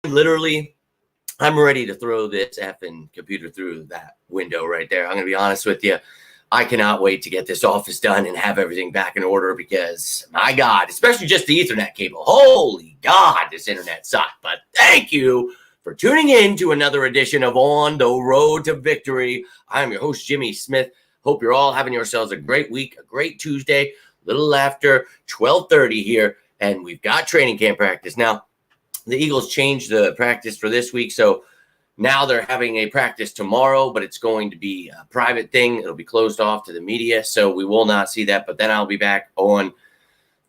literally, I'm ready to throw this effing computer through that window right there. I'm going to be honest with you. I cannot wait to get this office done and have everything back in order because, my God, especially just the Ethernet cable. Holy God, this internet sucked. But thank you for tuning in to another edition of On the Road to Victory. I'm your host, Jimmy Smith. Hope you're all having yourselves a great week, a great Tuesday, a little after 12:30 here, and we've got training camp practice. Now, the Eagles changed the practice for this week, so now they're having a practice tomorrow, but it's going to be a private thing. It'll be closed off to the media, so we will not see that. But then I'll be back on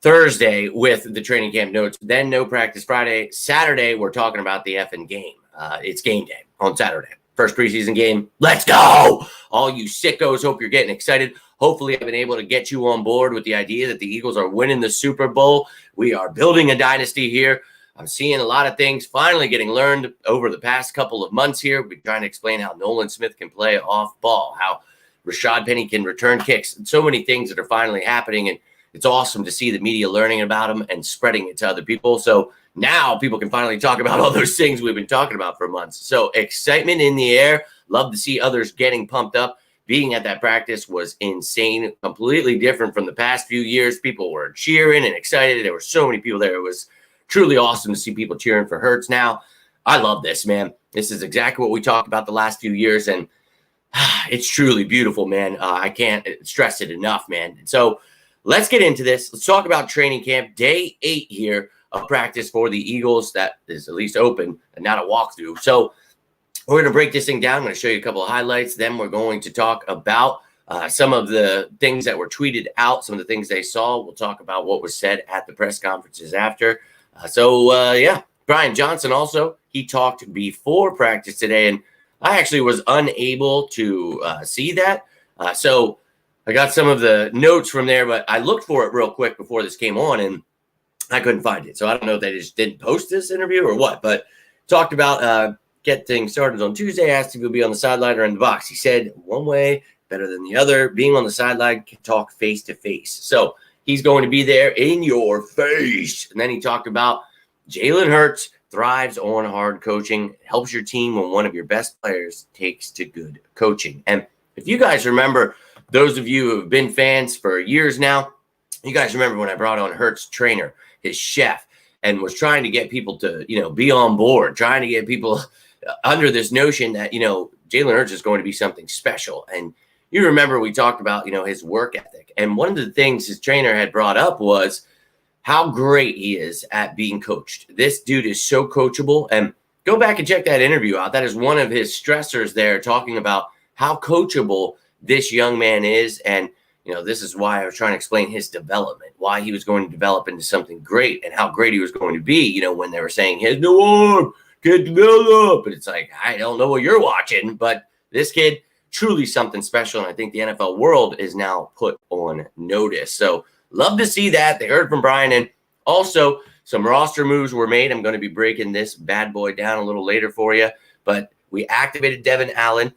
Thursday with the training camp notes. Then no practice Friday. Saturday, we're talking about the effing game. It's game day on Saturday. First preseason game. Let's go! All you sickos, hope you're getting excited. Hopefully, I've been able to get you on board with the idea that the Eagles are winning the Super Bowl. We are building a dynasty here. I'm seeing a lot of things finally getting learned over the past couple of months here. We're trying to explain how Nolan Smith can play off ball, how Rashad Penny can return kicks, and so many things that are finally happening. And it's awesome to see the media learning about them and spreading it to other people. So now people can finally talk about all those things we've been talking about for months. So excitement in the air. Love to see others getting pumped up. Being at that practice was insane, completely different from the past few years. People were cheering and excited. There were so many people there. It was truly awesome to see people cheering for Hurts now. I love this, man. This is exactly what we talked about the last few years, and it's truly beautiful, man. I can't stress it enough, man. So let's get into this. Let's talk about training camp. Day 8 here of practice for the Eagles. That is at least open and not a walkthrough. So we're going to break this thing down. I'm going to show you a couple of highlights. Then we're going to talk about some of the things that were tweeted out, some of the things they saw. We'll talk about what was said at the press conferences after. Brian Johnson also, he talked before practice today, and I actually was unable to see that. So I got some of the notes from there, but I looked for it real quick before this came on, and I couldn't find it. So I don't know if they just didn't post this interview or what, but talked about get things started on Tuesday, asked if he'll be on the sideline or in the box. He said one way better than the other. Being on the sideline can talk face to face. So he's going to be there in your face. And then he talked about Jalen Hurts thrives on hard coaching, helps your team when one of your best players takes to good coaching. And if you guys remember, those of you who have been fans for years now, you guys remember when I brought on Hurts' trainer, his chef, and was trying to get people to, be on board, trying to get people under this notion that, Jalen Hurts is going to be something special. And you remember we talked about, his work ethic. And one of the things his trainer had brought up was how great he is at being coached. This dude is so coachable. And go back and check that interview out. That is one of his stressors there, talking about how coachable this young man is. And, this is why I was trying to explain his development, why he was going to develop into something great and how great he was going to be, when they were saying he has no arm, can't develop. But it's like, I don't know what you're watching, but this kid, truly something special, and I think the NFL world is now put on notice. So love to see that. They heard from Brian, and also some roster moves were made. I'm going to be breaking this bad boy down a little later for you, but we activated Devin Allen.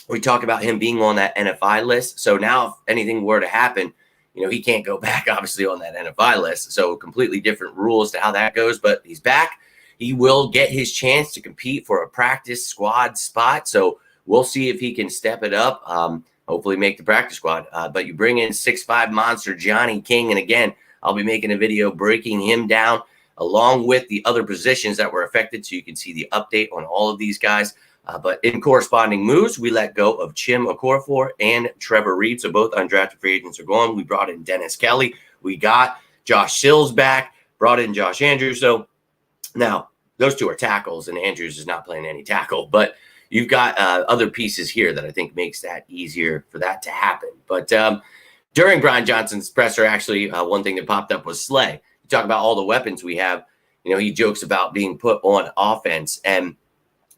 We talk about him being on that NFI list. So now if anything were to happen, he can't go back, obviously, on that NFI list. So completely different rules to how that goes, but he's back. He will get his chance to compete for a practice squad spot. So we'll see if he can step it up, hopefully make the practice squad. But you bring in 6'5" monster Johnny King, and again, I'll be making a video breaking him down along with the other positions that were affected so you can see the update on all of these guys. But in corresponding moves, we let go of Chim Okorafor and Trevor Reed. So both undrafted free agents are gone. We brought in Dennis Kelly. We got Josh Sills back, brought in Josh Andrews. So now those two are tackles, and Andrews is not playing any tackle. But you've got other pieces here that I think makes that easier for that to happen. But during Brian Johnson's presser, actually, one thing that popped up was Slay. You talk about all the weapons we have. He jokes about being put on offense. And,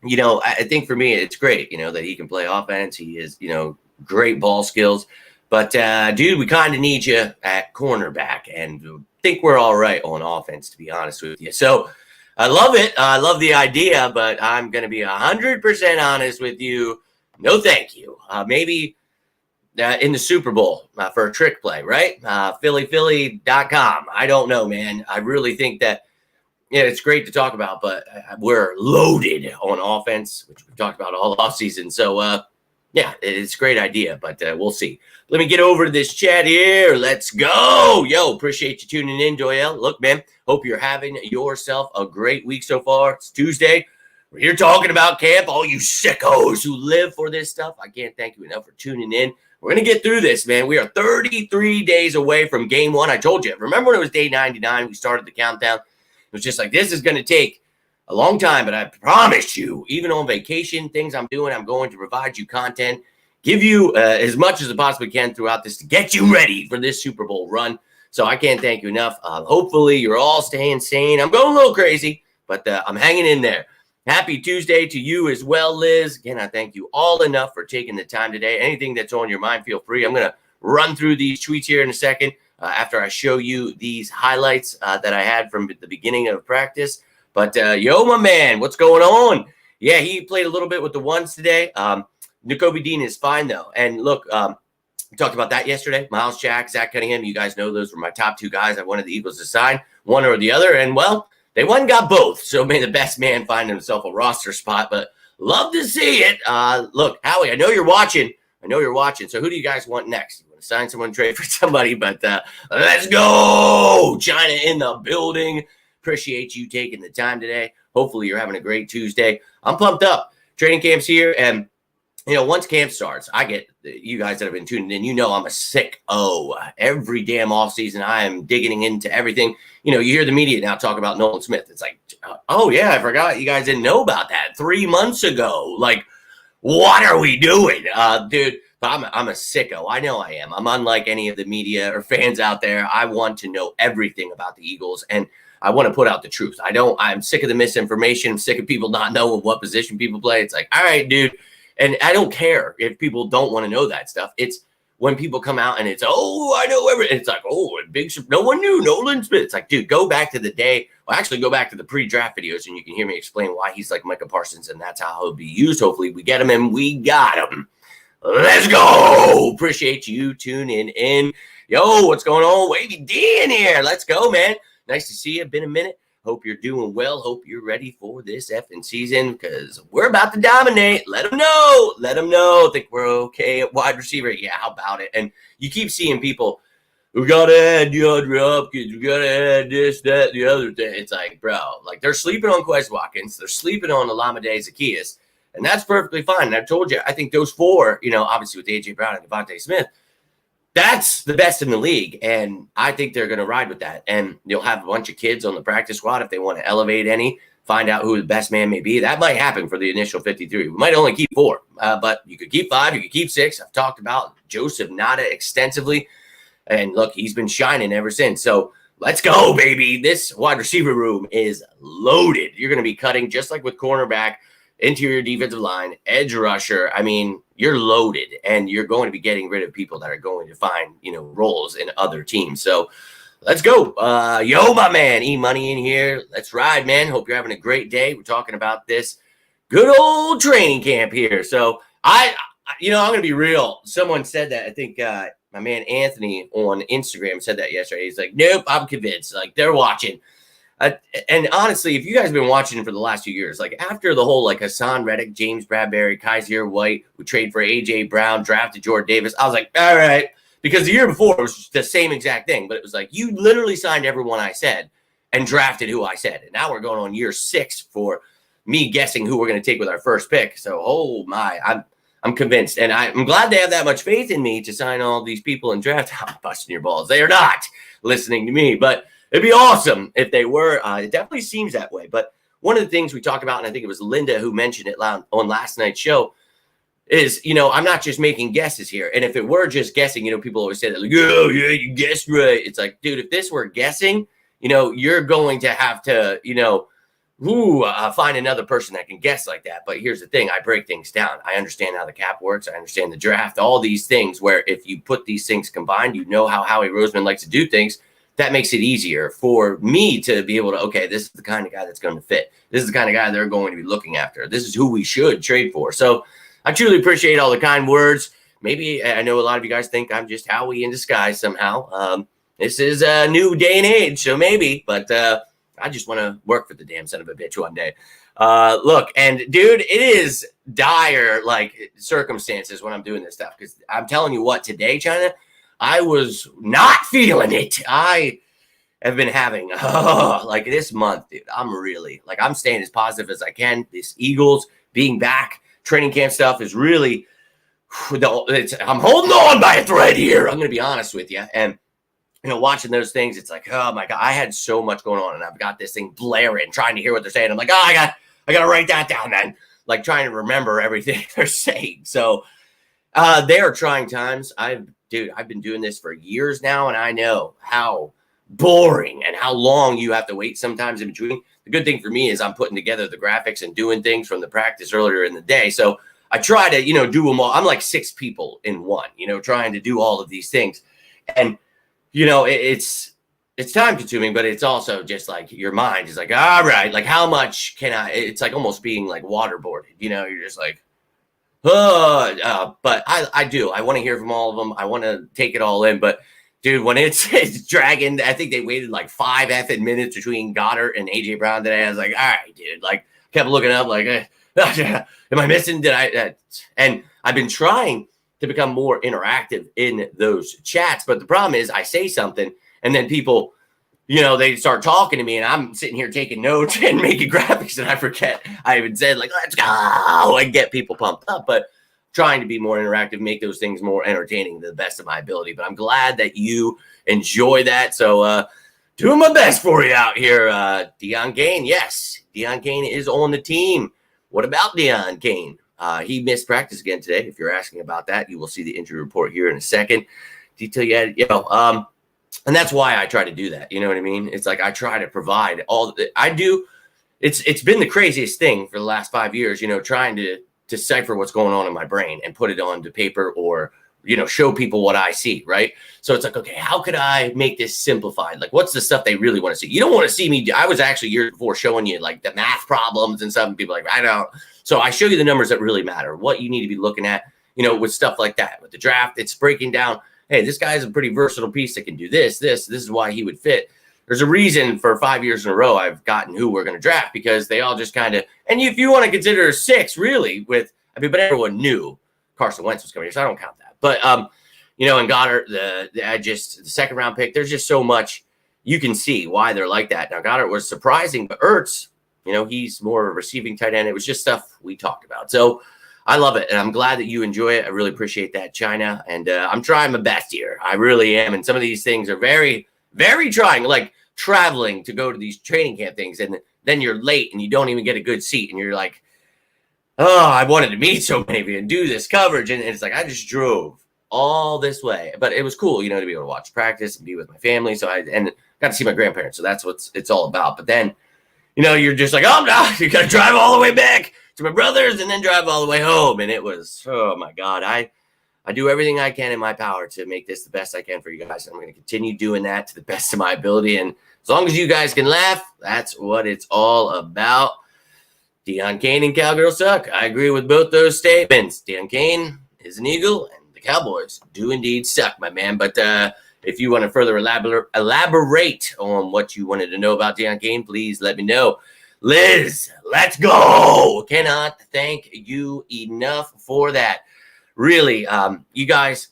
I think for me, it's great, that he can play offense. He is, great ball skills. But, dude, we kind of need you at cornerback. And think we're all right on offense, to be honest with you. So I love it. I love the idea, but I'm going to be 100% honest with you. No, thank you. Maybe in the Super Bowl for a trick play, right? PhillyPhilly.com. I don't know, man. I really think that yeah, it's great to talk about, but we're loaded on offense, which we've talked about all offseason. So, yeah, it's a great idea, but we'll see. Let me get over to this chat here. Let's go. Yo, appreciate you tuning in, Doyle. Look, man, hope you're having yourself a great week so far. It's Tuesday. We're here talking about camp. All you sickos who live for this stuff, I can't thank you enough for tuning in. We're going to get through this, man. We are 33 days away from game one. I told you. Remember when it was day 99, we started the countdown? It was just like, this is going to take a long time, but I promise you, even on vacation, things I'm doing, I'm going to provide you content, give you as much as I possibly can throughout this to get you ready for this Super Bowl run. So I can't thank you enough. Hopefully, you're all staying sane. I'm going a little crazy, but I'm hanging in there. Happy Tuesday to you as well, Liz. Again, I thank you all enough for taking the time today. Anything that's on your mind, feel free. I'm going to run through these tweets here in a second after I show you these highlights that I had from the beginning of practice. But, yo, my man, what's going on? Yeah, he played a little bit with the ones today. Nakobe Dean is fine, though. And, look, we talked about that yesterday. Miles Jack, Zach Cunningham, you guys know those were my top two guys I wanted the Eagles to sign, one or the other. And, well, they went and got both, so may the best man find himself a roster spot, but love to see it. Look, Howie, I know you're watching. So who do you guys want next? You want to sign someone, trade for somebody, but let's go. China in the building. Appreciate you taking the time today. Hopefully you're having a great Tuesday. I'm pumped up. Training camp's here, and once camp starts, I get you guys that have been tuning in, I'm a sicko. Every damn offseason, I am digging into everything. You hear the media now talk about Nolan Smith. It's like, oh, yeah, I forgot you guys didn't know about that 3 months ago. Like, what are we doing? Dude, I'm a sicko. I know I am. I'm unlike any of the media or fans out there. I want to know everything about the Eagles, and I want to put out the truth. I'm sick of the misinformation. I'm sick of people not knowing what position people play. It's like, all right, dude. And I don't care if people don't want to know that stuff. It's when people come out and it's, oh, I know everything. It's like, oh, no one knew Nolan Smith. It's like, dude, go back to the day. Well, actually, go back to the pre-draft videos and you can hear me explain why he's like Micah Parsons, and that's how he'll be used. Hopefully, we get him, and we got him. Let's go. Appreciate you tuning in. Yo, what's going on? Wavy D in here. Let's go, man. Nice to see you. Been a minute. Hope you're doing well. Hope you're ready for this effing season because we're about to dominate. Let them know. Think we're okay at wide receiver. Yeah, how about it? And you keep seeing people, we got to add DeAndre Hopkins. We got to add this, that, the other thing. It's like, bro, like they're sleeping on Quez Watkins. They're sleeping on Olamide Zaccheaus. And that's perfectly fine. And I told you, I think those four, obviously with A.J. Brown and Devontae Smith, that's the best in the league, and I think they're going to ride with that. And you'll have a bunch of kids on the practice squad if they want to elevate any, find out who the best man may be. That might happen for the initial 53. We might only keep 4, but you could keep 5, you could keep 6. I've talked about Joseph Nada extensively, and look, he's been shining ever since. So let's go, baby. This wide receiver room is loaded. You're going to be cutting just like with cornerback, interior defensive line, edge rusher. I mean, you're loaded, and you're going to be getting rid of people that are going to find, roles in other teams. So let's go. Yo, my man, E-Money in here. Let's ride, man. Hope you're having a great day. We're talking about this good old training camp here. So I'm going to be real. Someone said that. I think my man Anthony on Instagram said that yesterday. He's like, nope, I'm convinced. Like, they're watching. And honestly, if you guys have been watching for the last few years, like after the whole like Hassan Reddick, James Bradbury, Kaiser White, we trade for A.J. Brown, drafted Jordan Davis, I was like, all right. Because the year before it was the same exact thing. But it was like, you literally signed everyone I said and drafted who I said. And now we're going on year 6 for me guessing who we're going to take with our first pick. So, oh my, I'm convinced. And I'm glad they have that much faith in me to sign all these people and draft. I'm busting your balls. They are not listening to me. But it'd be awesome if they were. It definitely seems that way. But one of the things we talked about, and I think it was Linda who mentioned it on last night's show, is, I'm not just making guesses here. And if it were just guessing, people always say that, like, oh, yeah, you guessed right. It's like, dude, if this were guessing, you're going to have to, find another person that can guess like that. But here's the thing. I break things down. I understand how the cap works. I understand the draft, all these things where if you put these things combined, how Howie Roseman likes to do things. That makes it easier for me to be able to, okay, this is the kind of guy that's going to fit. This is the kind of guy they're going to be looking after. This is who we should trade for. So I truly appreciate all the kind words. Maybe I know a lot of you guys think I'm just Howie in disguise somehow. This is a new day and age, so maybe. But I just want to work for the damn son of a bitch one day. Look, and dude, it is dire like circumstances when I'm doing this stuff, because I'm telling you what, today, China, I was not feeling it. I have been having like this month, dude. I'm staying as positive as I can. This Eagles being back, training camp stuff is really, I'm holding on by a thread here. I'm going to be honest with you. And, watching those things, it's like, oh my God, I had so much going on, and I've got this thing blaring, trying to hear what they're saying. I'm like, oh, I got to write that down then. Like trying to remember everything they're saying. So they are trying times. I've been doing this for years now, and I know how boring and how long you have to wait sometimes in between. The good thing for me is I'm putting together the graphics and doing things from the practice earlier in the day. So I try to, do them all. I'm like 6 people in one, trying to do all of these things. And, it's time consuming, but it's also just like your mind is like, all right, like how much can it's like almost being like waterboarded, you're just like, but I want to hear from all of them. I want to take it all in, but dude, when it's dragging, I think they waited like 5 effing minutes between Goddard and AJ Brown today. I was like, all right, dude, like kept looking up like, am I missing? And I've been trying to become more interactive in those chats. But the problem is I say something and then people, they start talking to me and I'm sitting here taking notes and making graphics and I forget I even said like, let's go, and get people pumped up. But trying to be more interactive, make those things more entertaining to the best of my ability. But I'm glad that you enjoy that. So doing my best for you out here. Deon Cain, yes, Deon Cain is on the team. What about Deon Cain? He missed practice again today. If you're asking about that, you will see the injury report here in a second. Detail yet, and that's why I try to do that. You know what I mean? It's like I try to provide all I do. It's been the craziest thing for the last 5 years. Trying to decipher what's going on in my brain and put it onto paper or show people what I see. Right? So it's like, okay, how could I make this simplified? Like, what's the stuff they really want to see? You don't want to see me. I was actually years before showing you like the math problems and stuff. And people are like, I don't. So I show you the numbers that really matter, what you need to be looking at, with stuff like that. With the draft, it's breaking down, hey, this guy is a pretty versatile piece that can do this. This is why he would fit. There's a reason for 5 years in a row I've gotten who we're going to draft, because they all just kind of, and if you want to consider 6 really but everyone knew Carson Wentz was coming here, so I don't count that. But, and Goddard, the second round pick, there's just so much you can see why they're like that. Now, Goddard was surprising, but Ertz, he's more of a receiving tight end. It was just stuff we talked about. So I love it. And I'm glad that you enjoy it. I really appreciate that, China. And I'm trying my best here. I really am. And some of these things are very, very trying, like traveling to go to these training camp things. And then you're late and you don't even get a good seat. And you're like, oh, I wanted to meet so many of you and do this coverage. And it's like, I just drove all this way. But it was cool, to be able to watch practice and be with my family. So I got to see my grandparents. So that's what it's all about. But then, you're just like, oh, no, you got to drive all the way back to my brother's and then drive all the way home. And it was, oh, my God. I do everything I can in my power to make this the best I can for you guys. And I'm going to continue doing that to the best of my ability. And as long as you guys can laugh, that's what it's all about. Deon Cain and Cowgirls suck. I agree with both those statements. Deon Cain is an Eagle, and the Cowboys do indeed suck, my man. But if you want to further elaborate on what you wanted to know about Deon Cain, please let me know. Liz, let's go. Cannot thank you enough for that. Really, you guys,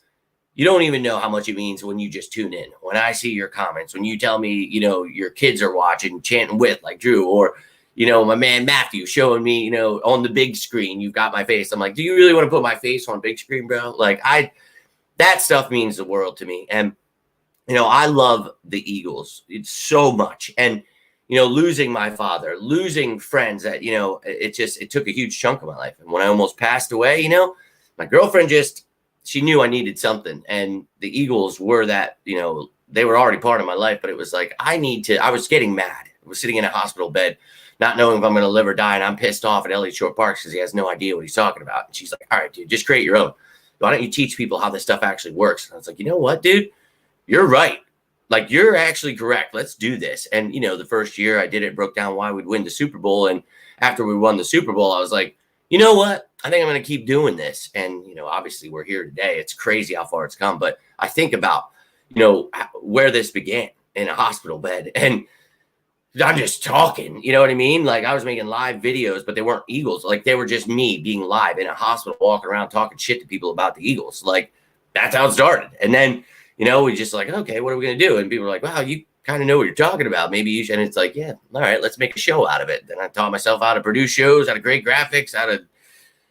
you don't even know how much it means when you just tune in. When I see your comments, when you tell me, your kids are watching, chanting with like Drew, or, my man Matthew showing me, on the big screen, you've got my face. I'm like, do you really want to put my face on big screen, bro? Like that stuff means the world to me. And, I love the Eagles. It's so much. And, losing my father, losing friends that, it took a huge chunk of my life. And when I almost passed away, my girlfriend she knew I needed something. And the Eagles were that, they were already part of my life, but it was like, I was getting mad. I was sitting in a hospital bed, not knowing if I'm going to live or die. And I'm pissed off at Elliott Shore Parks because he has no idea what he's talking about. And she's like, all right, dude, just create your own. Why don't you teach people how this stuff actually works? And I was like, you know what, dude? You're right. Like, you're actually correct. Let's do this. And, the first year I did it, broke down why we'd win the Super Bowl. And after we won the Super Bowl, I was like, you know what? I think I'm going to keep doing this. And, obviously we're here today. It's crazy how far it's come. But I think about, where this began in a hospital bed. And I'm just talking, you know what I mean? Like I was making live videos, but they weren't Eagles. Like they were just me being live in a hospital, walking around talking shit to people about the Eagles. Like that's how it started. And then, we just like, okay, what are we going to do? And people were like, wow, you kind of know what you're talking about. Maybe you should. And it's like, yeah, all right, let's make a show out of it. Then I taught myself how to produce shows, how to create graphics, how to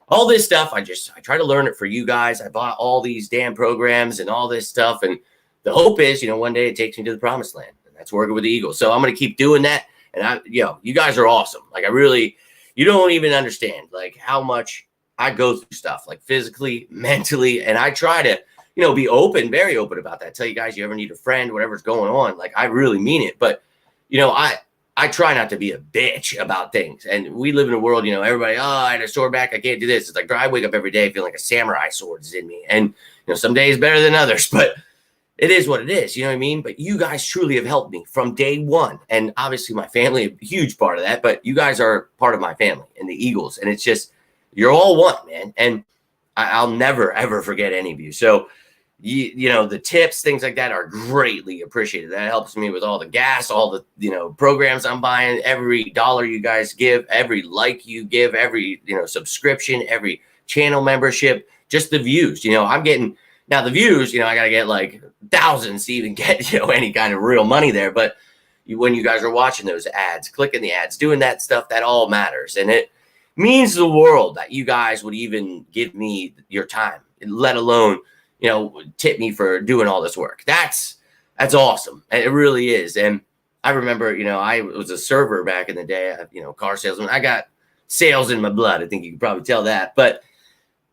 all this stuff. I try to learn it for you guys. I bought all these damn programs and all this stuff. And the hope is, one day it takes me to the promised land. That's working with the Eagles. So I'm going to keep doing that. And you guys are awesome. Like you don't even understand like how much I go through stuff like physically, mentally. And I try to, be open, very open about that. Tell you guys, you ever need a friend, whatever's going on. Like I really mean it. But, I try not to be a bitch about things. And we live in a world, everybody, I had a sore back. I can't do this. It's like I wake up every day feeling like a samurai sword is in me. And, some days better than others, but it is what it is, you know what I mean? But you guys truly have helped me from day one. And obviously my family, a huge part of that, but you guys are part of my family and the Eagles. And it's just, you're all one, man. And I'll never, ever forget any of you. So, the tips, things like that are greatly appreciated. That helps me with all the gas, all the, programs I'm buying, every dollar you guys give, every like you give, every, subscription, every channel membership, just the views, I'm getting. Now the views, I got to get like thousands to even get, any kind of real money there. But when you guys are watching those ads, clicking the ads, doing that stuff, that all matters. And it means the world that you guys would even give me your time, let alone, tip me for doing all this work. That's awesome. It really is. And I remember, I was a server back in the day, car salesman. I got sales in my blood. I think you can probably tell that. But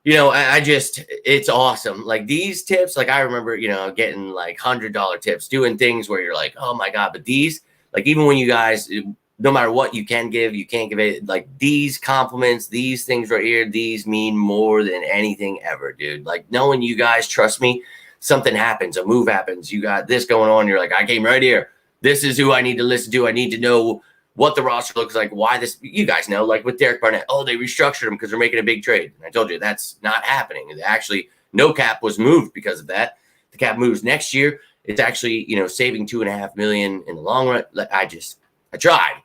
it's awesome. Like these tips, like I remember, getting like $100 tips, doing things where you're like, oh my God, but these, like, even when you guys, no matter what you can give, you can't give it, like these compliments, these things right here, these mean more than anything ever, dude. Like knowing you guys trust me, something happens, a move happens, you got this going on. You're like, I came right here. This is who I need to listen to. I need to know what the roster looks like, why this, you guys know, like with Derek Barnett, they restructured him because they're making a big trade. And I told you that's not happening. Actually, no cap was moved because of that. The cap moves next year. It's actually, saving $2.5 million in the long run. I tried,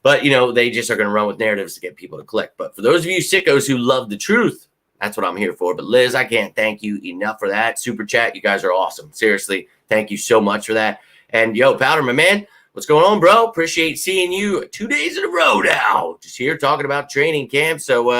but they just are going to run with narratives to get people to click. But for those of you sickos who love the truth, that's what I'm here for. But Liz, I can't thank you enough for that. Super chat. You guys are awesome. Seriously. Thank you so much for that. And Powder, my man, what's going on, bro? Appreciate seeing you 2 days in a row now. Just here talking about training camp. So,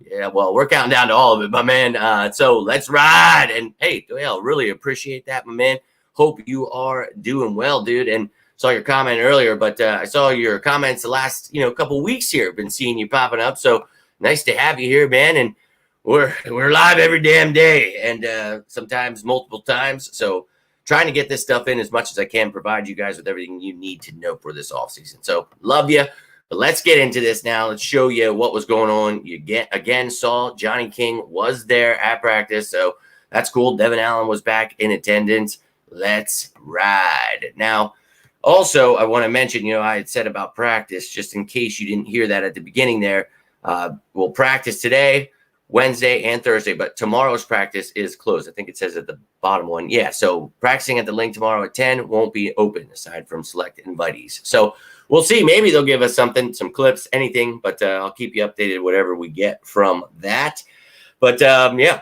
yeah, well, we're counting down to all of it, my man. So let's ride. And hey, Doyle, really appreciate that, my man. Hope you are doing well, dude. And saw your comment earlier, but I saw your comments the last, couple weeks here. Been seeing you popping up. So nice to have you here, man. And we're live every damn day, and sometimes multiple times. So trying to get this stuff in as much as I can, provide you guys with everything you need to know for this offseason. So love you. But let's get into this now. Let's show you what was going on. You again saw Johnny King was there at practice. So that's cool. Devin Allen was back in attendance. Let's ride. Now, also, I want to mention, I had said about practice, just in case you didn't hear that at the beginning there. We'll practice today, Wednesday and Thursday, but tomorrow's practice is closed. I think it says at the bottom one. Yeah, so practicing at the link tomorrow at 10 won't be open aside from select invitees. So we'll see. Maybe they'll give us something, some clips, anything, but I'll keep you updated whatever we get from that. But yeah,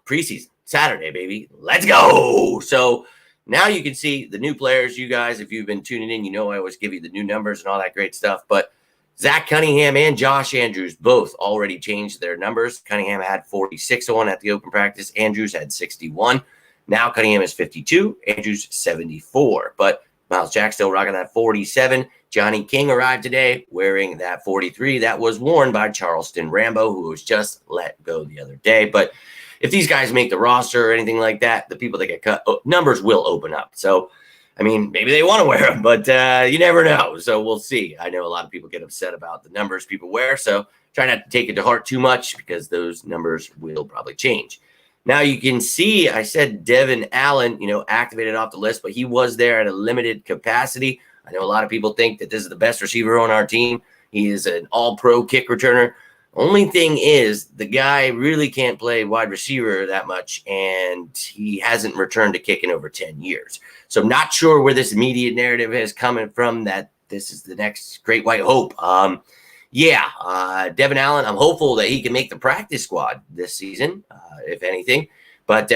preseason, Saturday, baby. Let's go. So now you can see the new players, you guys. If you've been tuning in, I always give you the new numbers and all that great stuff. But Zach Cunningham and Josh Andrews both already changed their numbers. Cunningham had 46-1 at the open practice. Andrews had 61. Now Cunningham is 52. Andrews 74. But Miles Jack still rocking that 47. Johnny King arrived today wearing that 43 that was worn by Charleston Rambo, who was just let go the other day. But if these guys make the roster or anything like that, the people that get cut, numbers will open up. So, I mean, maybe they want to wear them, but you never know. So we'll see. I know a lot of people get upset about the numbers people wear. So try not to take it to heart too much because those numbers will probably change. Now you can see, I said Devin Allen, activated off the list, but he was there at a limited capacity. I know a lot of people think that this is the best receiver on our team. He is an all-pro kick returner. Only thing is the guy really can't play wide receiver that much, and he hasn't returned a kick in over 10 years. So I'm not sure where this immediate narrative is coming from that this is the next great white hope. Devin Allen, I'm hopeful that he can make the practice squad this season, if anything. But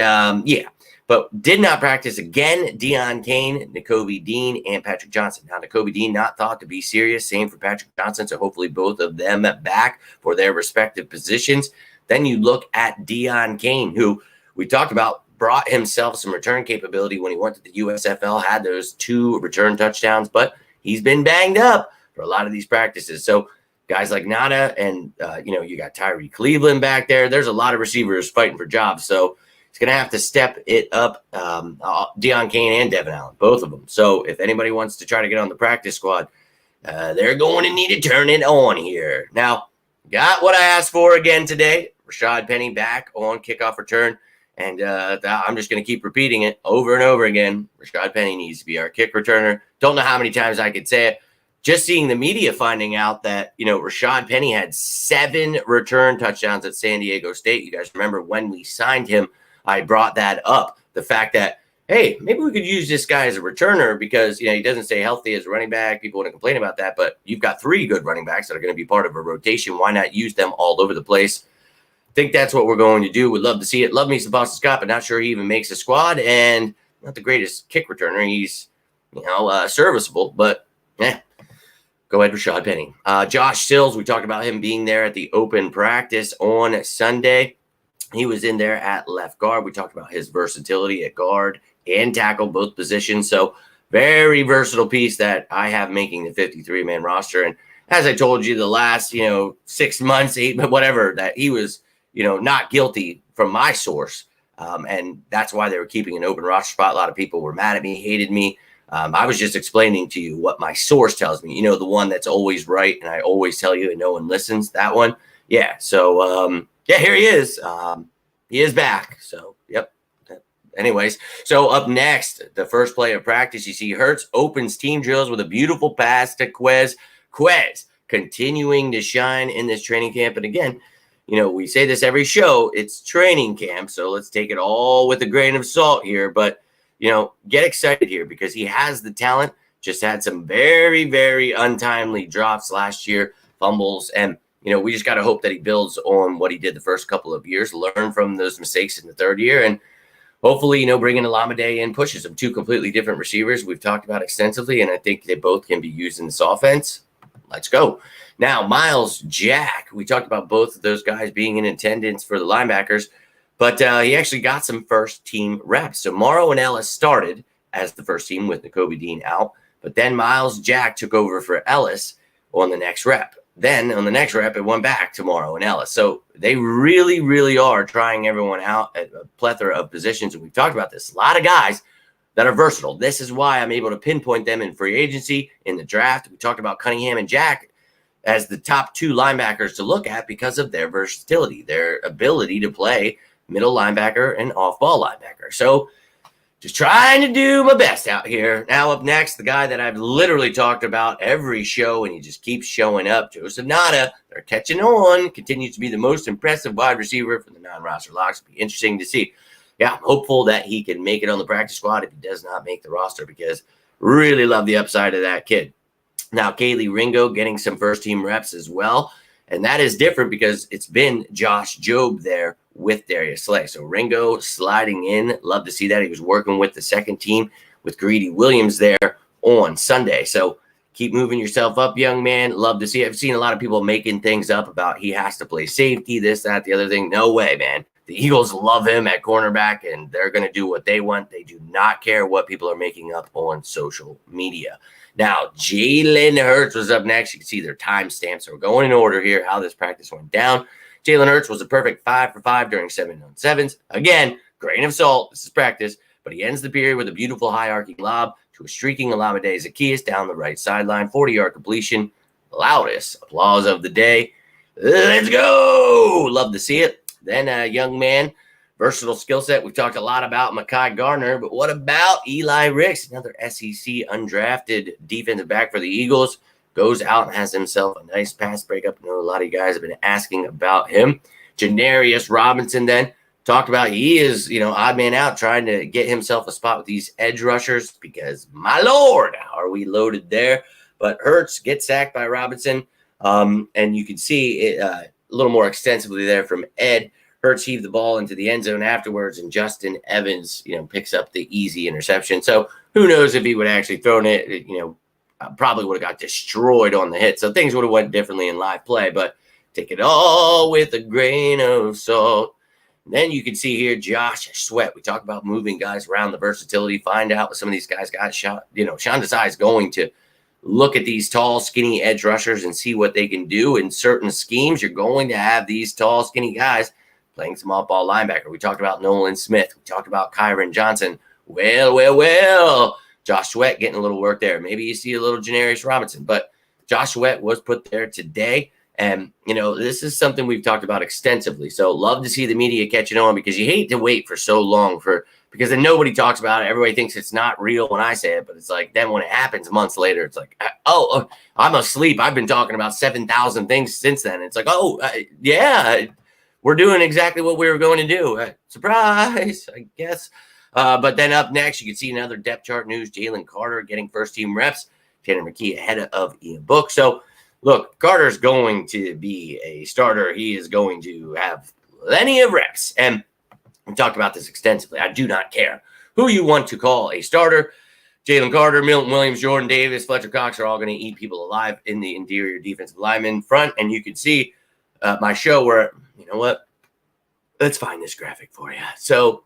but did not practice again. Deon Cain, Nakobe Dean, and Patrick Johnson. Now, Nakobe Dean not thought to be serious. Same for Patrick Johnson. So hopefully both of them back for their respective positions. Then you look at Deon Cain, who we talked about, brought himself some return capability when he went to the USFL, had those 2 return touchdowns, but he's been banged up for a lot of these practices. So guys like Nada and, you got Tyree Cleveland back there. There's a lot of receivers fighting for jobs. So he's going to have to step it up, Deon Cain and Devin Allen, both of them. So if anybody wants to try to get on the practice squad, they're going to need to turn it on here. Now, got what I asked for again today. Rashad Penny back on kickoff return. And I'm just going to keep repeating it over and over again. Rashad Penny needs to be our kick returner. Don't know how many times I could say it. Just seeing the media finding out that, Rashad Penny had 7 return touchdowns at San Diego State. You guys remember when we signed him, I brought that up. The fact that, hey, maybe we could use this guy as a returner because, he doesn't stay healthy as a running back. People wouldn't complain about that. But you've got 3 good running backs that are going to be part of a rotation. Why not use them all over the place? Think that's what we're going to do. Would love to see it. Love me some Boston Scott, but not sure he even makes a squad. And not the greatest kick returner. He's, serviceable, but go ahead, Rashad Penny. Josh Sills, we talked about him being there at the open practice on Sunday. He was in there at left guard. We talked about his versatility at guard and tackle, both positions. So very versatile piece that I have making the 53-man roster. And as I told you, the last, 6 months, 8, whatever, that he was, not guilty from my source. And that's why they were keeping an open roster spot. A lot of people were mad at me, hated me. I was just explaining to you what my source tells me, the one that's always right. And I always tell you and no one listens, that one. Yeah. So, here he is. He is back. So, yep. Anyways, so up next, the first play of practice, you see Hurts opens team drills with a beautiful pass to Quez. Quez continuing to shine in this training camp. And again, we say this every show, it's training camp. So let's take it all with a grain of salt here. But, get excited here because he has the talent, just had some very, very untimely drops last year, fumbles. And, we just got to hope that he builds on what he did the first couple of years, learn from those mistakes in the third year. And hopefully, bringing Olamide in pushes them. 2 completely different receivers we've talked about extensively. And I think they both can be used in this offense. Let's go. Now, Miles Jack, we talked about both of those guys being in attendance for the linebackers, but he actually got some first-team reps. So Morrow and Ellis started as the first team with Nakobe Dean out, but then Miles Jack took over for Ellis on the next rep. Then on the next rep, it went back to Morrow and Ellis. So they really, really are trying everyone out at a plethora of positions, and we've talked about this. A lot of guys that are versatile. This is why I'm able to pinpoint them in free agency, in the draft. We talked about Cunningham and Jack as the top 2 linebackers to look at because of their versatility, their ability to play middle linebacker and off-ball linebacker. So just trying to do my best out here. Now up next, the guy that I've literally talked about every show, and he just keeps showing up, Joseph Nada. They're catching on, continues to be the most impressive wide receiver for the non-roster locks. It'll be interesting to see. Yeah, I'm hopeful that he can make it on the practice squad if he does not make the roster because really love the upside of that kid. Now, Kaylee Ringo getting some first-team reps as well, and that is different because it's been Josh Jobe there with Darius Slay. So Ringo sliding in, love to see that. He was working with the second team with Greedy Williams there on Sunday. So keep moving yourself up, young man. Love to see it. I've seen a lot of people making things up about he has to play safety, this, that, the other thing. No way, man. The Eagles love him at cornerback, and they're going to do what they want. They do not care what people are making up on social media. Now, Jalen Hurts was up next. You can see their timestamps. So we're going in order here, how this practice went down. Jalen Hurts was a perfect 5 for 5 during 7-on-7s. Again, grain of salt. This is practice. But he ends the period with a beautiful high-arcing lob to a streaking Olamide Zaccheaus down the right sideline. 40-yard completion. Loudest applause of the day. Let's go! Love to see it. Then a young man, versatile skill set. We've talked a lot about Mekhi Garner, but what about Eli Ricks, another SEC undrafted defensive back for the Eagles? Goes out and has himself a nice pass breakup. I know a lot of you guys have been asking about him. Janarius Robinson then talked about he is, odd man out trying to get himself a spot with these edge rushers because, my Lord, are we loaded there. But Hurts gets sacked by Robinson. And you can see it a little more extensively there from Ed. Hurts heaved the ball into the end zone afterwards, and Justin Evans, picks up the easy interception. So who knows if he would have actually thrown it, probably would have got destroyed on the hit. So things would have went differently in live play, but take it all with a grain of salt. And then you can see here Josh Sweat. We talk about moving guys around, the versatility, find out what some of these guys got shot. Sean Desai is going to look at these tall, skinny edge rushers and see what they can do in certain schemes. You're going to have these tall, skinny guys playing some off-ball linebacker. We talked about Nolan Smith. We talked about Kyron Johnson. Well. Josh Sweat getting a little work there. Maybe you see a little Janarius Robinson, but Josh Sweat was put there today. And, this is something we've talked about extensively. So love to see the media catching on, because you hate to wait for so long because then nobody talks about it. Everybody thinks it's not real when I say it, but it's like, then when it happens months later, it's like, oh, I'm asleep. I've been talking about 7,000 things since then. It's like, yeah, we're doing exactly what we were going to do. Surprise, I guess. But then up next, you can see another depth chart news. Jalen Carter getting first-team reps. Tanner McKee ahead of Ian Book. So, look, Carter's going to be a starter. He is going to have plenty of reps. And we talked about this extensively. I do not care who you want to call a starter. Jalen Carter, Milton Williams, Jordan Davis, Fletcher Cox are all going to eat people alive in the interior defensive lineman front. And you can see my show where, you know what? Let's find this graphic for you. So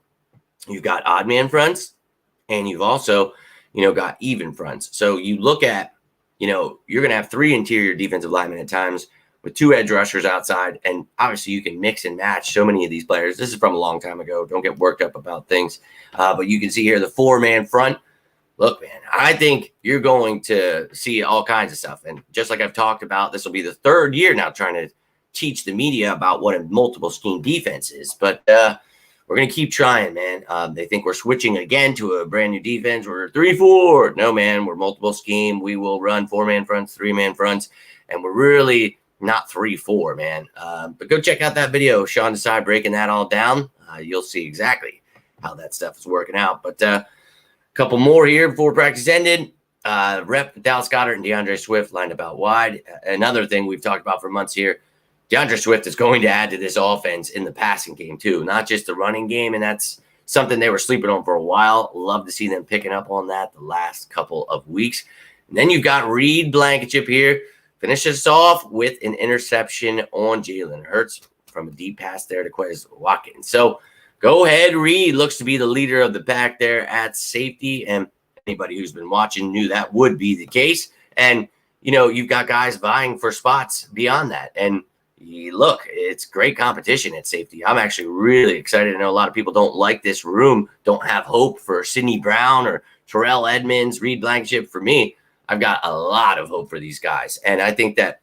you've got odd man fronts, and you've also, got even fronts. So you look at, you're going to have 3 interior defensive linemen at times with 2 edge rushers outside. And obviously you can mix and match so many of these players. This is from a long time ago. Don't get worked up about things. But you can see here the 4-man front. Look, man, I think you're going to see all kinds of stuff. And just like I've talked about, this will be the 3rd year now trying to teach the media about what a multiple scheme defense is. But we're going to keep trying, man. They think we're switching again to a brand new defense. We're 3-4. No, man, we're multiple scheme. We will run 4-man fronts, 3-man fronts, and we're really not 3-4, man. But go check out that video, Sean Desai breaking that all down. You'll see exactly how that stuff is working out. But a couple more here before practice ended. Rep Dallas Goedert and DeAndre Swift lined up out wide. Another thing we've talked about for months here. DeAndre Swift is going to add to this offense in the passing game too, not just the running game. And that's something they were sleeping on for a while. Love to see them picking up on that the last couple of weeks. And then you've got Reed Blankenship here. Finishes off with an interception on Jalen Hurts from a deep pass there to Quez Watkins. So go ahead, Reed. Looks to be the leader of the pack there at safety. And anybody who's been watching knew that would be the case. And, you've got guys vying for spots beyond that. And look, it's great competition at safety. I'm actually really excited. I know a lot of people don't like this room, don't have hope for Sidney Brown or Terrell Edmonds, Reed Blankenship. For me, I've got a lot of hope for these guys. And I think that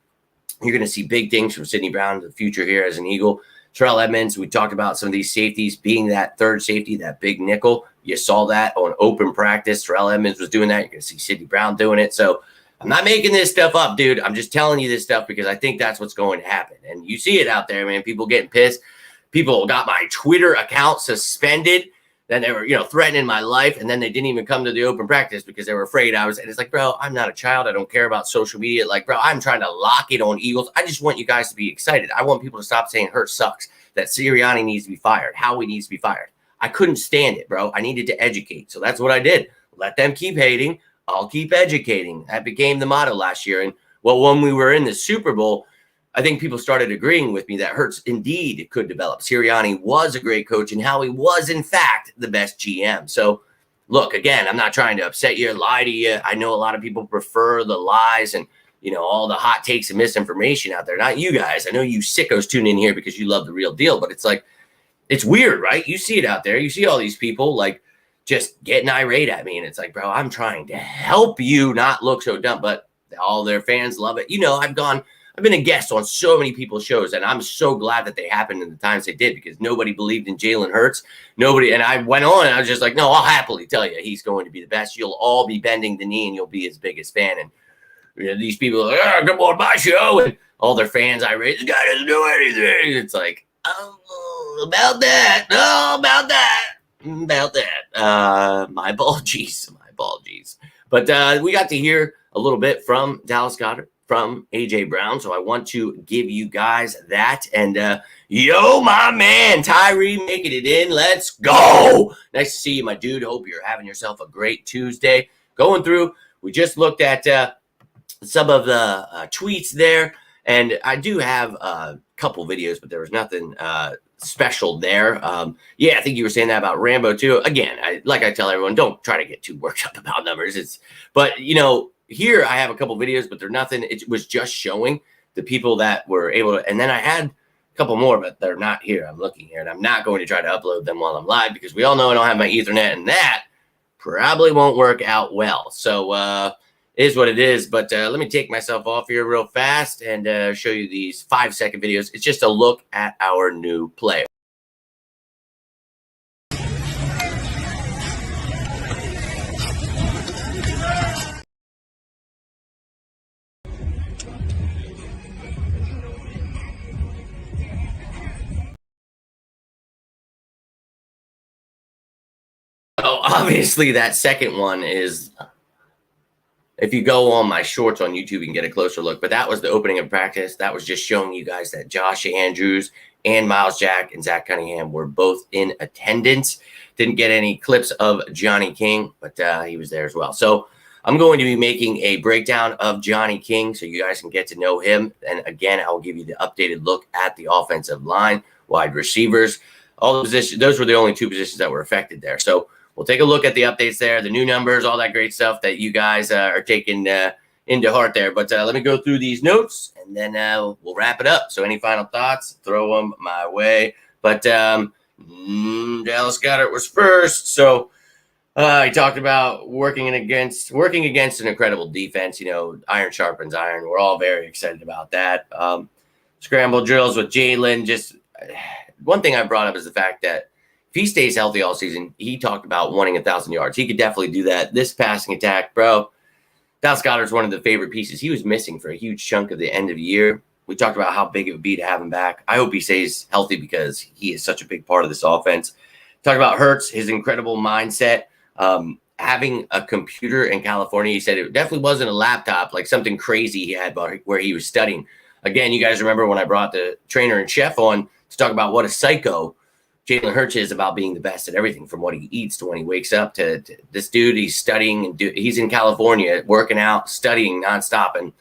you're going to see big things from Sidney Brown in the future here as an Eagle. Terrell Edmonds, we talked about some of these safeties being that third safety, that big nickel. You saw that on open practice. Terrell Edmonds was doing that. You're going to see Sidney Brown doing it. So I'm not making this stuff up, dude. I'm just telling you this stuff because I think that's what's going to happen. And you see it out there, man. People getting pissed. People got my Twitter account suspended. Then they were, threatening my life. And then they didn't even come to the open practice because they were afraid I was. And it's like, bro, I'm not a child. I don't care about social media. Like, bro, I'm trying to lock it on Eagles. I just want you guys to be excited. I want people to stop saying Hurts sucks, that Sirianni needs to be fired, Howie needs to be fired. I couldn't stand it, bro. I needed to educate. So that's what I did. Let them keep hating. I'll keep educating. That became the motto last year. And when we were in the Super Bowl, I think people started agreeing with me that Hurts indeed could develop. Sirianni was a great coach, and Howie was, in fact, the best GM. So, look, again, I'm not trying to upset you, lie to you. I know a lot of people prefer the lies and, all the hot takes and misinformation out there. Not you guys. I know you sickos tune in here because you love the real deal, but it's like, it's weird, right? You see it out there. You see all these people, like, just getting irate at me. And it's like, bro, I'm trying to help you not look so dumb, but all their fans love it. I've been a guest on so many people's shows, and I'm so glad that they happened in the times they did because nobody believed in Jalen Hurts. Nobody. And I went on and I was just like, no, I'll happily tell you he's going to be the best. You'll all be bending the knee and you'll be his biggest fan. And these people are like, come on my show. And all their fans irate. This guy doesn't do anything. It's like, about that. My apologies. But we got to hear a little bit from Dallas Goedert, from A.J. Brown. So I want to give you guys that. And yo, my man, Tyree making it in. Let's go. Nice to see you, my dude. Hope you're having yourself a great Tuesday. Going through, we just looked at some of the tweets there. And I do have a couple videos, but there was nothing special there. Yeah, I think you were saying that about Rambo too. Again, like I tell everyone, don't try to get too worked up about numbers. But here I have a couple videos, but they're nothing. It was just showing the people that were able to. And then I had a couple more, but they're not here. I'm looking here, and I'm not going to try to upload them while I'm live because we all know I don't have my Ethernet, and that probably won't work out well. So it is what it is. But let me take myself off here real fast and show you these 5-second videos. It's just a look at our new player. Oh, obviously that second one is, if you go on my shorts on YouTube, you can get a closer look. But that was the opening of practice. That was just showing you guys that Josh Andrews and Miles Jack and Zach Cunningham were both in attendance. Didn't get any clips of Johnny King, but he was there as well. So I'm going to be making a breakdown of Johnny King so you guys can get to know him. And again, I will give you the updated look at the offensive line, wide receivers, all the positions. Those were the only 2 positions that were affected there. So we'll take a look at the updates there, the new numbers, all that great stuff that you guys are taking into heart there. But let me go through these notes, and then we'll wrap it up. So any final thoughts, throw them my way. But Dallas Goedert was first. So he talked about working against an incredible defense. Iron sharpens iron. We're all very excited about that. Scramble drills with Jalen. Just one thing I brought up is the fact that if he stays healthy all season, he talked about wanting 1,000 yards. He could definitely do that. This passing attack, bro, Dallas Goedert's one of the favorite pieces. He was missing for a huge chunk of the end of the year. We talked about how big it would be to have him back. I hope he stays healthy because he is such a big part of this offense. Talk about Hurts, his incredible mindset. Having a computer in California, he said it definitely wasn't a laptop, like something crazy he had where he was studying. Again, you guys remember when I brought the trainer and chef on to talk about what a psycho Jalen Hurts is about being the best at everything, from what he eats to when he wakes up to this dude. He's studying and he's in California working out, studying nonstop, and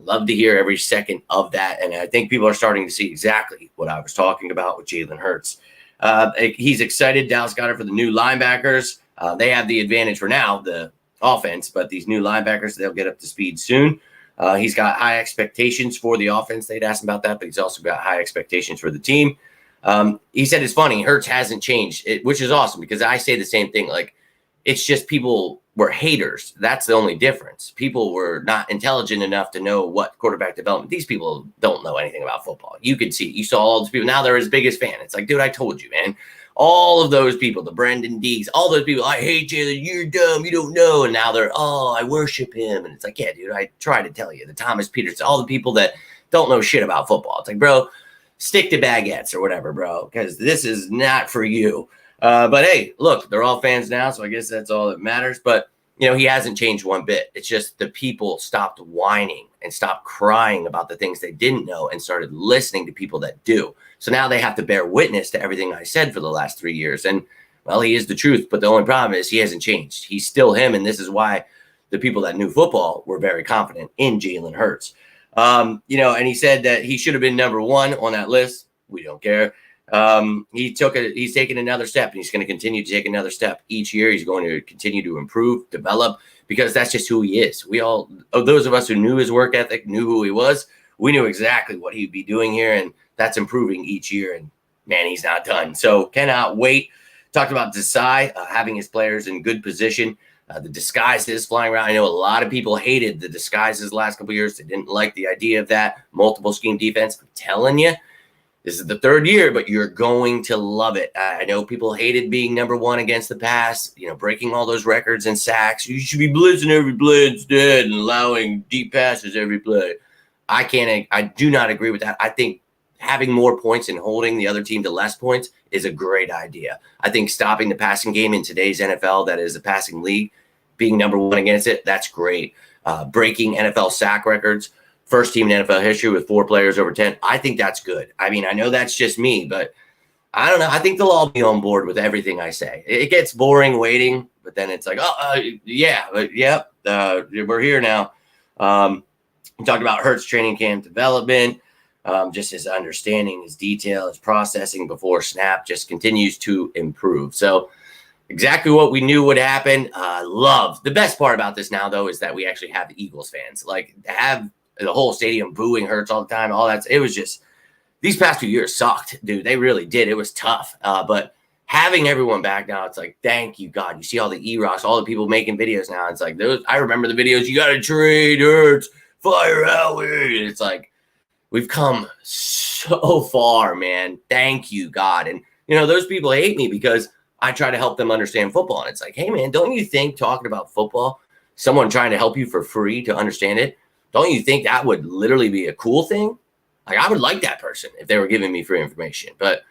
love to hear every second of that. And I think people are starting to see exactly what I was talking about with Jalen Hurts. He's excited, Dallas Goedert, for the new linebackers. They have the advantage for now, the offense, but these new linebackers, they'll get up to speed soon. He's got high expectations for the offense. They'd asked him about that, but he's also got high expectations for the team. He said it's funny, Hurts hasn't changed, which is awesome because I say the same thing. Like, it's just people were haters. That's the only difference. People were not intelligent enough to know what quarterback development. These people don't know anything about football. You could see, you saw all those people. Now they're his biggest fan. It's like, dude, I told you, man. All of those people, the Brendan Deeks, all those people, I hate you, you're dumb, you don't know. And now they're, oh, I worship him. And it's like, yeah, dude, I try to tell you. The Thomas Peters, all the people that don't know shit about football. It's like, bro, stick to baguettes or whatever, bro, because this is not for you. But hey, look, they're all fans now, so I guess that's all that matters. But, he hasn't changed one bit. It's just the people stopped whining and stopped crying about the things they didn't know and started listening to people that do. So now they have to bear witness to everything I said for the last 3 years. And, well, he is the truth, but the only problem is he hasn't changed. He's still him, and this is why the people that knew football were very confident in Jalen Hurts. And he said that he should have been number 1 on that list. We don't care. He's taken another step, and he's going to continue to take another step each year. He's going to continue to improve, develop, because that's just who he is. We all, those of us who knew his work ethic, knew who he was, we knew exactly what he'd be doing here, and that's improving each year. And man, he's not done. So cannot wait. Talked about Desai, having his players in good position. The disguises flying around. I know a lot of people hated the disguises the last couple of years. They didn't like the idea of that multiple scheme defense. I'm telling you, this is the 3rd year, but you're going to love it. I know people hated being number 1 against the pass, breaking all those records and sacks. You should be blitzing every play instead and allowing deep passes every play. I do not agree with that. I think having more points and holding the other team to less points is a great idea. I think stopping the passing game in today's NFL, that is a passing league, being number one against it, that's great. Breaking NFL sack records, first team in NFL history with 4 players over 10. I think that's good. I mean, I know that's just me, but I don't know. I think they'll all be on board with everything I say. It gets boring waiting, but then it's like, we're here now. We talked about Hurts training camp development. Just his understanding, his detail, his processing before snap just continues to improve. So exactly what we knew would happen. Love the best part about this now, though, is that we actually have the Eagles fans. Like, to have the whole stadium booing Hurts all the time, all that. It was just, these past few years sucked, dude. They really did. It was tough. But having everyone back now, it's like, thank you, God. You see all the E-Rocks, all the people making videos now. It's like, those. I remember the videos. You got to trade Hurts, fire Howie. It's like, we've come so far, man. Thank you, God. And, those people hate me because I try to help them understand football. And it's like, hey, man, don't you think talking about football, someone trying to help you for free to understand it, don't you think that would literally be a cool thing? Like, I would like that person if they were giving me free information. But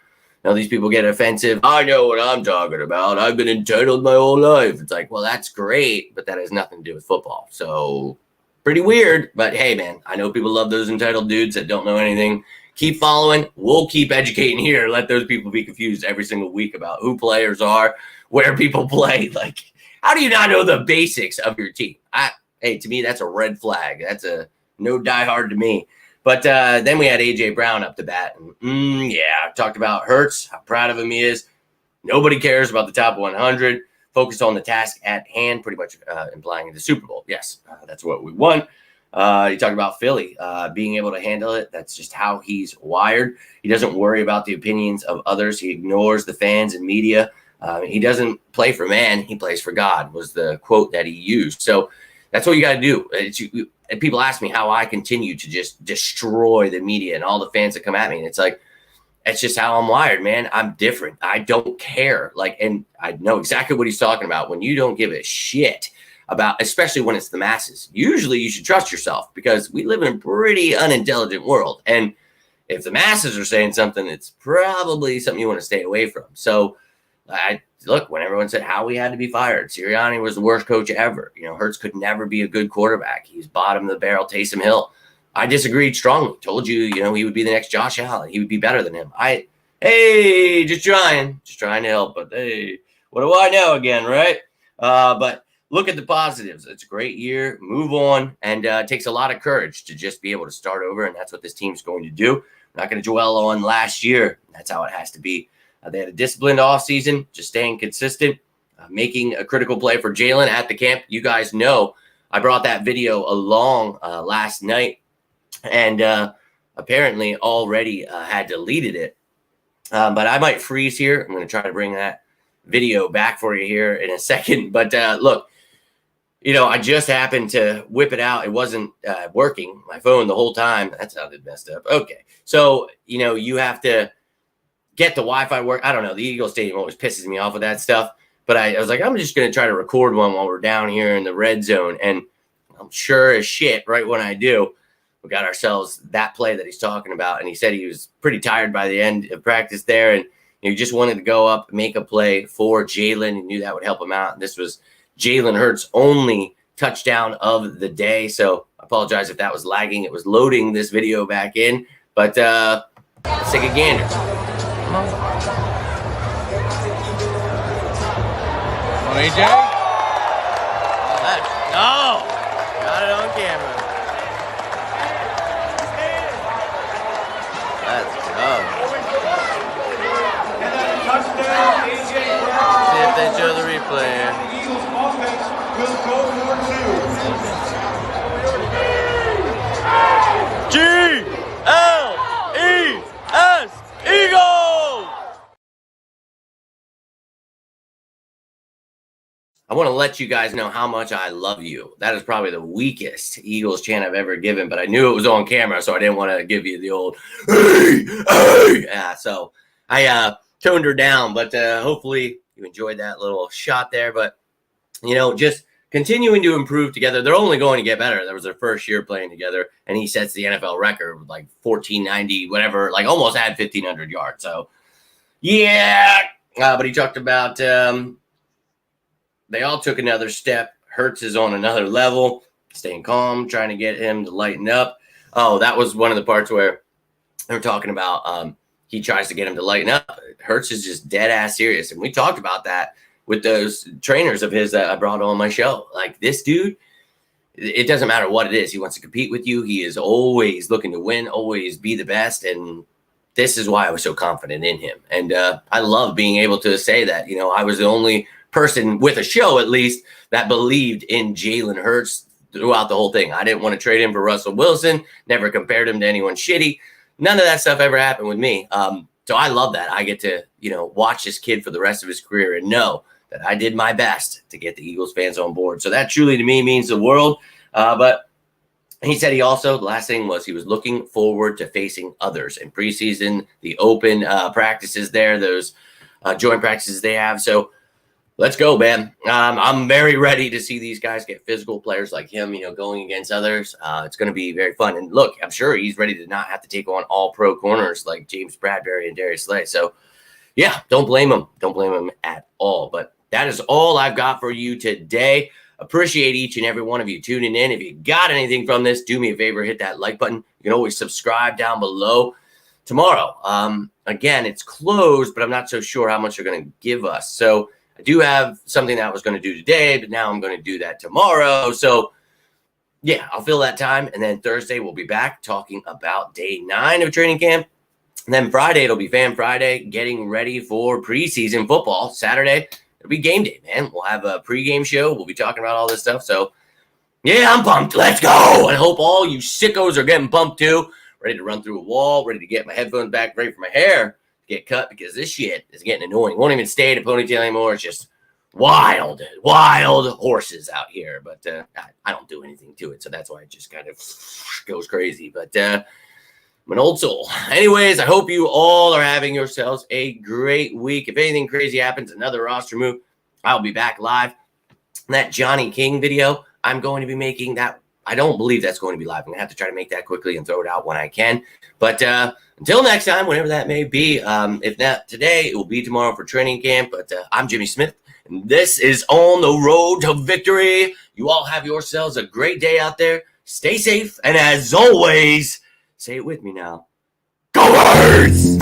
these people get offensive. I know what I'm talking about. I've been entitled my whole life. It's like, well, that's great, but that has nothing to do with football. So pretty weird. But hey, man, I know people love those entitled dudes that don't know anything. Keep following. We'll keep educating here. Let those people be confused every single week about who players are, where people play. Like, how do you not know the basics of your team? Hey, to me, that's a red flag. That's a no diehard to me. But then we had A.J. Brown up to bat. And, I talked about Hurts, how proud of him he is. Nobody cares about the top 100. Focused on the task at hand, pretty much implying the Super Bowl. Yes, that's what we want. You talked about Philly being able to handle it. That's just how he's wired. He doesn't worry about the opinions of others. He ignores the fans and media. He doesn't play for man. He plays for God, was the quote that he used. So that's what you got to do. And people ask me how I continue to just destroy the media and all the fans that come at me. And it's like, it's just how I'm wired, man. I'm different. I don't care. And I know exactly what he's talking about. When you don't give a shit about, especially when it's the masses, usually you should trust yourself because we live in a pretty unintelligent world. And if the masses are saying something, it's probably something you want to stay away from. So look, when everyone said Howie had to be fired, Sirianni was the worst coach ever. Hurts could never be a good quarterback. He's bottom of the barrel, Taysom Hill. I disagreed strongly. Told you, he would be the next Josh Allen. He would be better than him. Just trying to help. But hey, what do I know again, right? But look at the positives. It's a great year. Move on. And it takes a lot of courage to just be able to start over. And that's what this team's going to do. We're not going to dwell on last year. That's how it has to be. They had a disciplined offseason, just staying consistent, making a critical play for Jalen at the camp. You guys know I brought that video along last night and apparently already had deleted it. But I might freeze here. I'm going to try to bring that video back for you here in a second. But look, I just happened to whip it out. It wasn't working, my phone, the whole time. That sounded messed up. Okay. So, you have to get the Wi-Fi work. I don't know. The Eagles Stadium always pisses me off with that stuff. But I was like, I'm just going to try to record one while we're down here in the red zone. And I'm sure as shit, right when I do, we got ourselves that play that he's talking about. And he said he was pretty tired by the end of practice there. And he just wanted to go up, make a play for Jalen. He knew that would help him out. And this was Jalen Hurts' only touchdown of the day. So I apologize if that was lagging. It was loading this video back in. But let's take a gander. Come on, AJ. No, got it on camera. Let's go. See if they show the replay. The Eagles offense will go G-L-E-S, Eagles! I want to let you guys know how much I love you. That is probably the weakest Eagles chant I've ever given, but I knew it was on camera, so I didn't want to give you the old, hey, hey. Yeah, so I toned her down, but hopefully you enjoyed that little shot there. But, just continuing to improve together. They're only going to get better. That was their first year playing together, and he sets the NFL record with like 1,490, whatever, like almost had 1,500 yards. So, yeah. But he talked about they all took another step. Hurts is on another level, staying calm, trying to get him to lighten up. Oh, that was one of the parts where they were talking about he tries to get him to lighten up. Hurts is just dead ass serious. And we talked about that with those trainers of his that I brought on my show. Like, this dude, it doesn't matter what it is. He wants to compete with you. He is always looking to win, always be the best. And this is why I was so confident in him. And I love being able to say that, I was the only person with a show, at least, that believed in Jalen Hurts throughout the whole thing. I didn't want to trade him for Russell Wilson, never compared him to anyone shitty. None of that stuff ever happened with me. So I love that. I get to, watch this kid for the rest of his career and know that I did my best to get the Eagles fans on board. So that truly to me means the world. But he said the last thing was he was looking forward to facing others in preseason, the open practices there, those joint practices they have. So let's go, man. I'm very ready to see these guys get physical, players like him, going against others. It's going to be very fun. And look, I'm sure he's ready to not have to take on all pro corners like James Bradbury and Darius Slay. So yeah, don't blame him. Don't blame him at all. But that is all I've got for you today. Appreciate each and every one of you tuning in. If you got anything from this, do me a favor, hit that like button. You can always subscribe down below. Tomorrow, again, it's closed, but I'm not so sure how much they're going to give us. So I do have something that I was going to do today, but now I'm going to do that tomorrow. So yeah, I'll fill that time. And then Thursday, we'll be back talking about day 9 of training camp. And then Friday, it'll be Fan Friday, getting ready for preseason football. Saturday, it'll be game day, man. We'll have a pregame show. We'll be talking about all this stuff. So yeah, I'm pumped. Let's go. I hope all you sickos are getting pumped too. Ready to run through a wall, ready to get my headphones back, ready for my hair to get cut, because this shit is getting annoying. Won't even stay in a ponytail anymore. It's just wild horses out here. But I don't do anything to it, so that's why it just kind of goes crazy. But I'm an old soul. Anyways, I hope you all are having yourselves a great week. If anything crazy happens, another roster move, I'll be back live. That Johnny King video, I'm going to be making that. I don't believe that's going to be live. I'm going to have to try to make that quickly and throw it out when I can. But until next time, whenever that may be, if not today, it will be tomorrow for training camp. But I'm Jimmy Smith, and this is On the Road to Victory. You all have yourselves a great day out there. Stay safe. And as always, say it with me now. Go Birds!